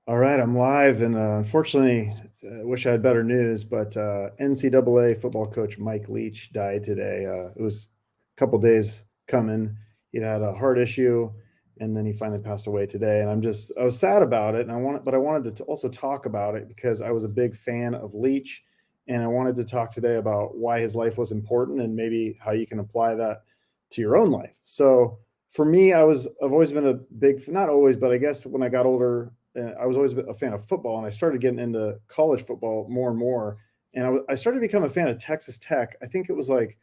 All right, I'm live, and unfortunately, wish I had better news, but NCAA football coach Mike Leach died today. It was a couple days coming. He'd had a heart issue, and then he finally passed away today. And I was sad about it, and I wanted to also talk about it because I was a big fan of Leach, and I wanted to talk today about why his life was important and maybe how you can apply that to your own life. So for me, I've always been a big, not always, but I guess when I got older, I was always a fan of football, and I started getting into college football more and more. And I started to become a fan of Texas Tech. I think it was like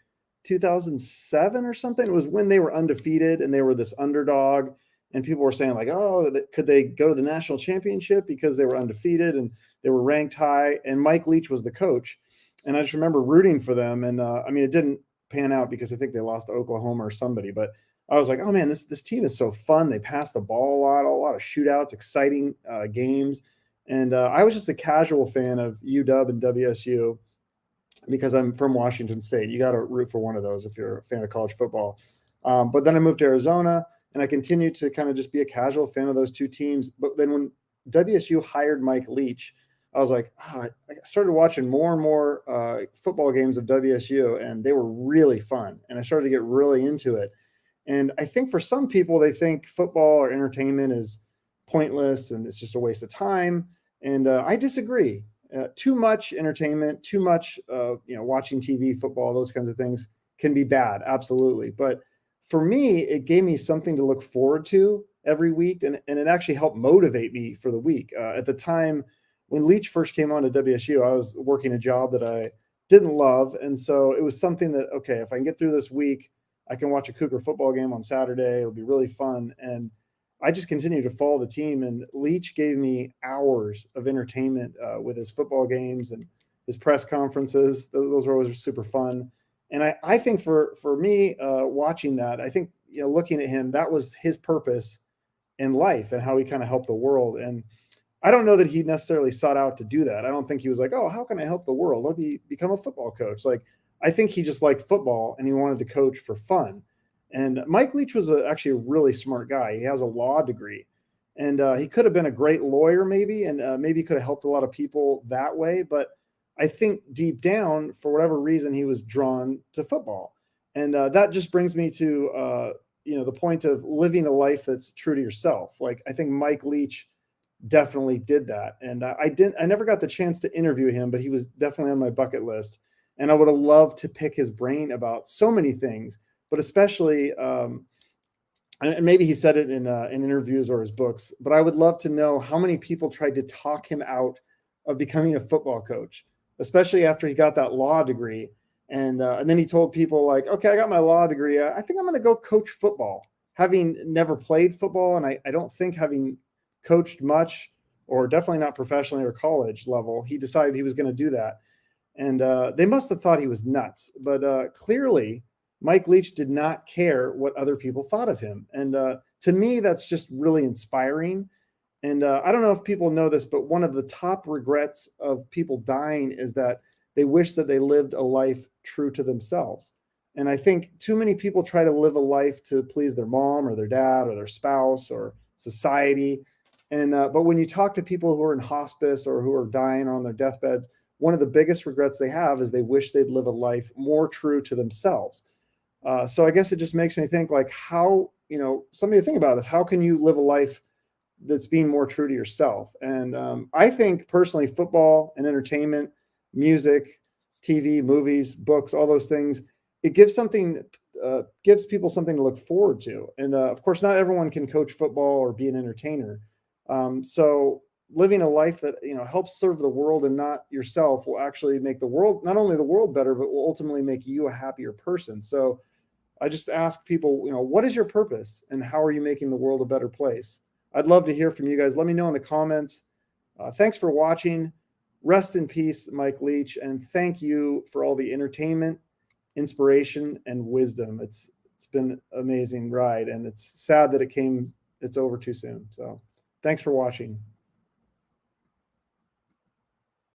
2007 or something. It was when they were undefeated and they were this underdog, and people were saying like, "Oh, could they go to the national championship because they were undefeated and they were ranked high?" And Mike Leach was the coach, and I just remember rooting for them. And I mean, it didn't pan out because I think they lost to Oklahoma or somebody, but I was like, oh man, this team is so fun. They pass the ball a lot of shootouts, exciting games, and I was just a casual fan of UW and WSU because I'm from Washington State. You got to root for one of those if you're a fan of college football. But then I moved to Arizona, and I continued to kind of just be a casual fan of those two teams. But then when WSU hired Mike Leach, I was like, I started watching more and more football games of WSU, and they were really fun. And I started to get really into it. And I think for some people, they think football or entertainment is pointless and it's just a waste of time. And I disagree. Too much entertainment, too much, watching TV, football, those kinds of things can be bad, absolutely. But for me, it gave me something to look forward to every week, and it actually helped motivate me for the week. At the time when Leach first came on to WSU, I was working a job that I didn't love, and so it was something that, okay, if I can get through this week, I can watch a Cougar football game on Saturday. It'll be really fun. And I just continued to follow the team. And Leach gave me hours of entertainment with his football games and his press conferences. Those were always super fun. And I think for me, watching that, I think, looking at him, that was his purpose in life and how he kind of helped the world. And I don't know that he necessarily sought out to do that. I don't think he was like, oh, how can I help the world? Let me become a football coach. Like, I think he just liked football and he wanted to coach for fun. And Mike Leach was actually a really smart guy. He has a law degree, and he could have been a great lawyer, maybe, and maybe could have helped a lot of people that way. But I think deep down, for whatever reason, he was drawn to football, and that just brings me to the point of living a life that's true to yourself. Like, I think Mike Leach definitely did that. And I never got the chance to interview him, but he was definitely on my bucket list. And I would have loved to pick his brain about so many things, but especially, and maybe he said it in interviews or his books, but I would love to know how many people tried to talk him out of becoming a football coach, especially after he got that law degree. And then he told people like, okay, I got my law degree. I think I'm going to go coach football, having never played football. And I don't think having coached much, or definitely not professionally or college level, he decided he was going to do that. And they must have thought he was nuts. But clearly, Mike Leach did not care what other people thought of him. And to me, that's just really inspiring. And I don't know if people know this, but one of the top regrets of people dying is that they wish that they lived a life true to themselves. And I think too many people try to live a life to please their mom or their dad or their spouse or society. And but when you talk to people who are in hospice or who are dying on their deathbeds, one of the biggest regrets they have is they wish they'd live a life more true to themselves. So I guess it just makes me think like how, something to think about is how can you live a life that's being more true to yourself? And I think personally, football and entertainment, music, TV, movies, books, all those things, it gives people something to look forward to. And of course, not everyone can coach football or be an entertainer. So living a life that helps serve the world and not yourself will actually make the world, not only the world better, but will ultimately make you a happier person. So I just ask people, what is your purpose and how are you making the world a better place? I'd love to hear from you guys. Let me know in the comments. Thanks for watching. Rest in peace, Mike Leach, and thank you for all the entertainment, inspiration, and wisdom. It's been an amazing ride, and it's sad that it's over too soon. So thanks for watching.